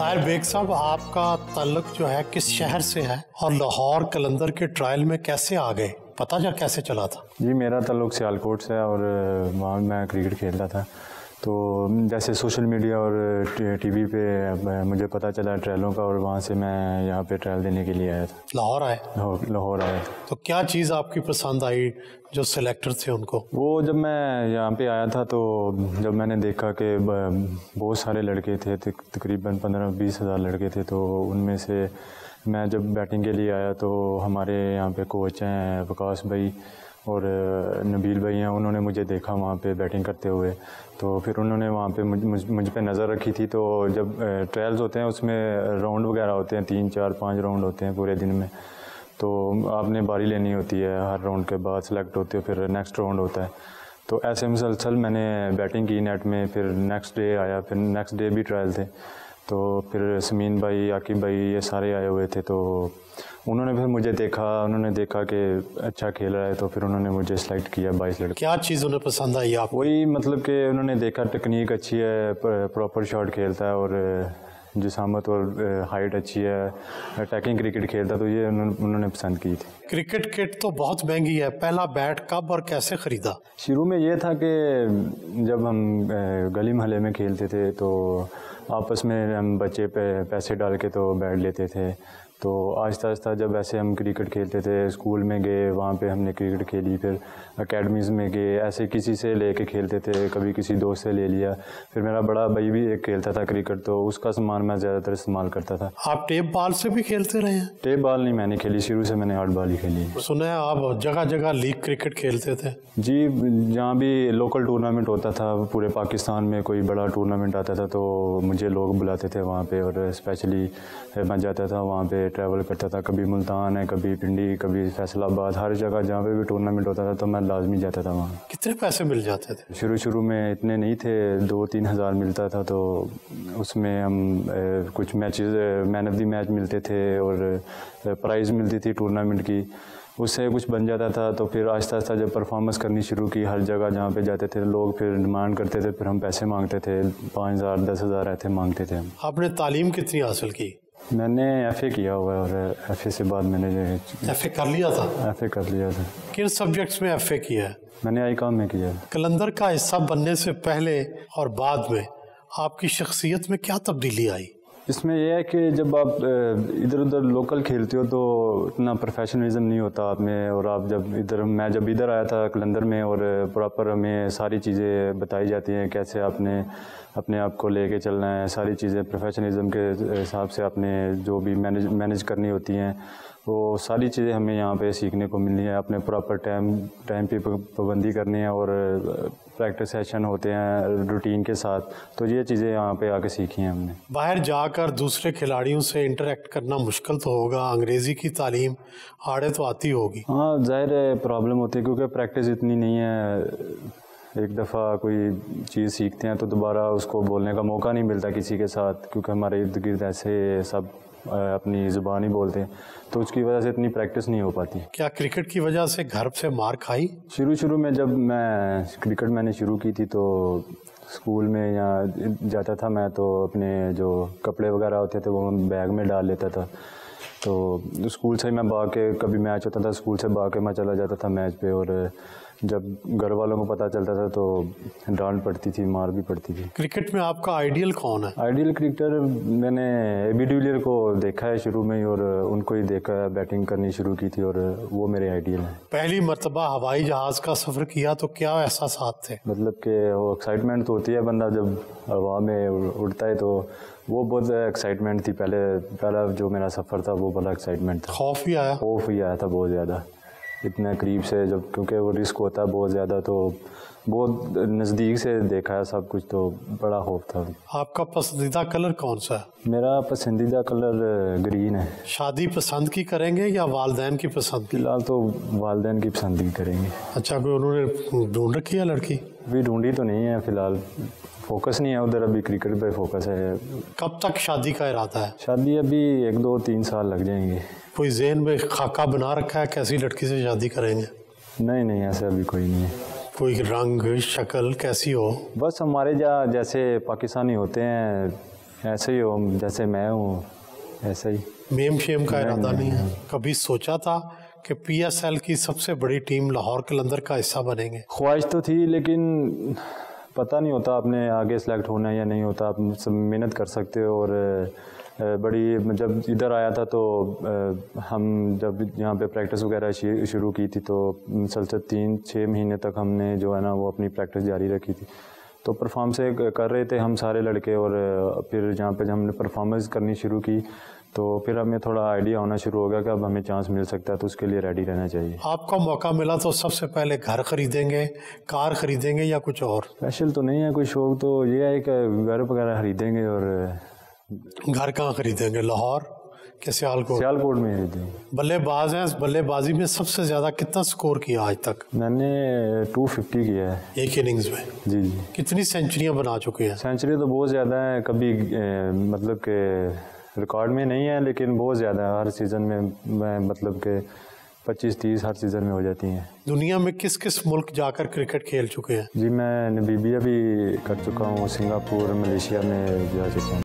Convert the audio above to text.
Tahir bag صاحب، آپ کا تعلق جو ہے کس شہر سے ہے اور لاہور قلندر کے ٹرائل میں کیسے آ گئے، پتہ جا کیسے چلا تھا؟ جی میرا تعلق سیالکوٹ سے ہے اور وہاں میں کرکٹ کھیلتا تھا. تو جیسے سوشل میڈیا اور ٹی وی پہ مجھے پتہ چلا ٹرائلوں کا اور وہاں سے میں یہاں پہ ٹرائل دینے کے لیے آیا تھا. لاہور آیا. تو کیا چیز آپ کی پسند آئی جو سلیکٹر تھے ان کو؟ وہ جب میں یہاں پہ آیا تھا تو جب میں نے دیکھا کہ بہت سارے لڑکے تھے، تقریباً 15-20 ہزار لڑکے تھے، تو ان میں سے میں جب بیٹنگ کے لیے آیا تو ہمارے یہاں پہ کوچ ہیں وکاس بھائی اور نبیل بھائی ہیں، انہوں نے مجھے دیکھا وہاں پہ بیٹنگ کرتے ہوئے، تو پھر انہوں نے وہاں پہ مجھ پہ نظر رکھی تھی. تو جب ٹرائلز ہوتے ہیں اس میں راؤنڈ وغیرہ ہوتے ہیں، 3 4 5 راؤنڈ ہوتے ہیں پورے دن میں، تو آپ نے باری لینی ہوتی ہے، ہر راؤنڈ کے بعد سلیکٹ ہوتے ہو، پھر نیکسٹ راؤنڈ ہوتا ہے. تو ایسے مسلسل میں نے بیٹنگ کی نیٹ میں، پھر نیکسٹ ڈے آیا، پھر نیکسٹ ڈے بھی ٹرائل تھے، تو پھر سمین بھائی، عاقب بھائی، یہ سارے آئے ہوئے تھے. تو انہوں نے پھر مجھے دیکھا، انہوں نے دیکھا کہ اچھا کھیل رہا ہے، تو پھر انہوں نے مجھے سلیکٹ کیا 22 لڑکے. کیا چیز انہیں پسند آئی آپ؟ وہی مطلب کہ انہوں نے دیکھا ٹیکنیک اچھی ہے، پراپر شاٹ کھیلتا ہے اور جسامت اور ہائٹ اچھی ہے، اٹیکنگ کرکٹ کھیلتا، تو یہ انہوں نے پسند کی تھی. کرکٹ کٹ تو بہت مہنگی ہے، پہلا بیٹ کب اور کیسے خریدا؟ شروع میں یہ تھا کہ جب ہم گلی محلے میں کھیلتے تھے تو آپس میں ہم بچے پیسے ڈال کے تو بیٹ لیتے تھے. تو آہستہ آہستہ جب ایسے ہم کرکٹ کھیلتے تھے، اسکول میں گئے، وہاں پہ ہم نے کرکٹ کھیلی، پھر اکیڈمیز میں گئے، ایسے کسی سے لے کے کھیلتے تھے، کبھی کسی دوست سے لے لیا. پھر میرا بڑا بھائی بھی ایک کھیلتا تھا کرکٹ، تو اس کا سامان میں زیادہ تر استعمال کرتا تھا. آپ ٹیپ بال سے بھی کھیلتے رہے ہیں؟ ٹیپ بال نہیں میں نے کھیلی، شروع سے میں نے ہارڈ بال ہی کھیلی. سنا ہے آپ جگہ جگہ لیگ کرکٹ کھیلتے تھے؟ جی، جہاں بھی لوکل ٹورنامنٹ ہوتا تھا پورے پاکستان میں، کوئی بڑا ٹورنامنٹ آتا تھا تو مجھے لوگ بلاتے تھے وہاں پہ، اور اسپیشلی میں جاتا تھا وہاں پہ، ٹریول کرتا تھا، کبھی ملتان ہے، کبھی پنڈی، کبھی فیصل آباد، ہر جگہ جہاں پہ بھی ٹورنامنٹ ہوتا تھا تو میں لازمی جاتا تھا وہاں. کتنے پیسے مل جاتے تھے؟ شروع میں اتنے نہیں تھے، 2-3 ہزار ملتا تھا، تو اس میں ہم کچھ matches, man of the match ملتے تھے اور پرائز ملتی تھی ٹورنامنٹ کی، اس سے کچھ بن جاتا تھا. تو پھر آہستہ آہستہ جب پرفارمنس کرنی شروع کی، ہر جگہ جہاں پہ جاتے تھے لوگ پھر ڈیمانڈ کرتے تھے، پھر ہم پیسے مانگتے تھے، 5,000 10,000 ایسے مانگتے تھے. آپ نے تعلیم کتنی حاصل کی؟ میں نے ایف اے کیا ہوا ہے، اور ایف اے سے بعد میں نے ایف اے کر لیا تھا؟ ایف اے کر لیا تھا. کن سبجیکٹس میں ایف اے کیا ہے؟ میں نے آئی کام میں کیا. قلندر کا حصہ بننے سے پہلے اور بعد میں آپ کی شخصیت میں کیا تبدیلی آئی؟ اس میں یہ ہے کہ جب آپ ادھر ادھر لوکل کھیلتے ہو تو اتنا پروفیشنلزم نہیں ہوتا آپ میں، اور آپ میں جب ادھر آیا تھا قلندر میں، اور پراپر ہمیں ساری چیزیں بتائی جاتی ہیں کیسے آپ نے اپنے آپ کو لے کے چلنا ہے، ساری چیزیں پروفیشنلزم کے حساب سے آپ نے جو بھی مینیج کرنی ہوتی ہیں، وہ ساری چیزیں ہمیں یہاں پہ سیکھنے کو ملنی ہے. اپنے پراپر ٹائم پہ پابندی کرنی ہے، اور پریکٹس سیشن ہوتے ہیں روٹین کے ساتھ، تو یہ چیزیں یہاں پہ آ کے سیکھی ہیں ہم نے. باہر جا کر دوسرے کھلاڑیوں سے انٹریکٹ کرنا مشکل تو ہوگا، انگریزی کی تعلیم آڑے تو آتی ہوگی؟ ہاں ظاہر ہے پرابلم ہوتی ہے، کیونکہ پریکٹس اتنی نہیں ہے. ایک دفعہ کوئی چیز سیکھتے ہیں تو دوبارہ اس کو بولنے کا موقع نہیں ملتا کسی کے ساتھ، کیونکہ ہمارے ارد گرد ایسے سب اپنی زبان ہی بولتے ہیں، تو اس کی وجہ سے اتنی پریکٹس نہیں ہو پاتی. کیا کرکٹ کی وجہ سے گھر سے مار کھائی؟ شروع میں جب کرکٹ میں نے شروع کی تھی تو اسکول میں یا جاتا تھا میں، تو اپنے جو کپڑے وغیرہ ہوتے تھے وہ بیگ میں ڈال لیتا تھا. تو اسکول سے ہی میں بھاگ کے، کبھی میچ ہوتا تھا اسکول سے بھاگ کے میں چلا جاتا تھا میچ پہ، اور جب گھر والوں کو پتہ چلتا تھا تو ڈانٹ پڑتی تھی، مار بھی پڑتی تھی. کرکٹ میں آپ کا آئیڈیل کون ہے؟ آئیڈیل کرکٹر میں نے اے بی ڈیویلیئر کو دیکھا ہے شروع میں ہی، اور ان کو ہی دیکھا ہے، بیٹنگ کرنی شروع کی تھی، اور وہ میرے آئیڈیل ہیں. پہلی مرتبہ ہوائی جہاز کا سفر کیا تو کیا احساسات تھے؟ مطلب کہ وہ ایکسائٹمنٹ تو ہوتی ہے، بندہ جب ہوا میں اڑتا ہے تو وہ بہت ایکسائٹمنٹ تھی. پہلا جو میرا سفر تھا وہ بڑا ایکسائٹمنٹ تھا. خوف بھی آیا؟ خوف ہی آیا تھا بہت زیادہ، اتنا قریب سے جب، کیونکہ وہ رسک ہوتا ہے بہت زیادہ، تو بہت نزدیک سے دیکھا ہے سب کچھ، تو بڑا خوف تھا. آپ کا پسندیدہ کلر کون سا ہے؟ میرا پسندیدہ کلر گرین ہے. شادی پسند کی کریں گے یا والدین کی پسند کی؟ فی الحال تو والدین کی پسند کی کریں گے. اچھا، کوئی انہوں نے ڈھونڈ رکھی ہے لڑکی؟ ابھی ڈھونڈی تو نہیں ہے، فی الحال فوکس نہیں ہے ادھر، ابھی کرکٹ پہ فوکس ہے. کب تک شادی کا ارادہ ہے؟ شادی ابھی 1-2-3 سال لگ جائیں گے. کوئی ذہن میں خاکہ بنا رکھا ہے کیسی لڑکی سے شادی کریں گے؟ نہیں ایسا ابھی کوئی نہیں ہے. کوئی رنگ شکل کیسی ہو؟ بس ہمارے جیسے پاکستانی ہوتے ہیں ایسے ہی ہو جیسے میں ہوں ایسا ہی. میم شیم کا ارادہ نہیں ہے؟ کبھی سوچا تھا کہ پی ایس ایل کی سب سے بڑی ٹیم لاہور قلندر کا حصہ بنیں گے؟ خواہش تو تھی لیکن پتہ نہیں ہوتا آپ نے آگے سلیکٹ ہونا ہے یا نہیں ہوتا. آپ سب محنت کر سکتے ہو. اور بڑی جب ادھر آیا تھا تو ہم جب یہاں پہ پریکٹس وغیرہ شروع کی تھی تو مسلسل 3-6 مہینے تک ہم نے جو ہے نا وہ اپنی پریکٹس جاری رکھی تھی. تو پرفارم سے کر رہے تھے ہم سارے لڑکے. اور پھر جہاں پہ ہم نے پرفارمنس کرنی شروع کی تو پھر ہمیں تھوڑا آئیڈیا ہونا شروع ہو گیا کہ اب ہمیں چانس مل سکتا ہے تو اس کے لیے ریڈی رہنا چاہیے. آپ کو موقع ملا تو سب سے پہلے گھر خریدیں گے، کار خریدیں گے یا کچھ اور؟ اسپیشل تو نہیں ہے کوئی شوق. تو یہ ہے کہ گھر وغیرہ خریدیں گے. اور گھر کہاں خریدیں گے؟ لاہور کہ سیالکوٹ؟ سیالکوٹ میں خریدیں گے. بلے باز ہیں، بلے بازی میں سب سے زیادہ کتنا سکور کیا آج تک؟ میں نے 250 کیا ہے ایک اننگز میں. جی جی. کتنی سینچریاں بنا چکے ہیں؟ سینچری تو بہت زیادہ ہے. کبھی مطلب کہ ریکارڈ میں نہیں ہے لیکن بہت زیادہ ہے. ہر سیزن میں مطلب کہ 25-30 ہر سیزن میں ہو جاتی ہیں. دنیا میں کس کس ملک جا کر کرکٹ کھیل چکے ہیں؟ جی میں نمیبیا بھی کر چکا ہوں، سنگاپور، ملیشیا میں جا چکا ہوں.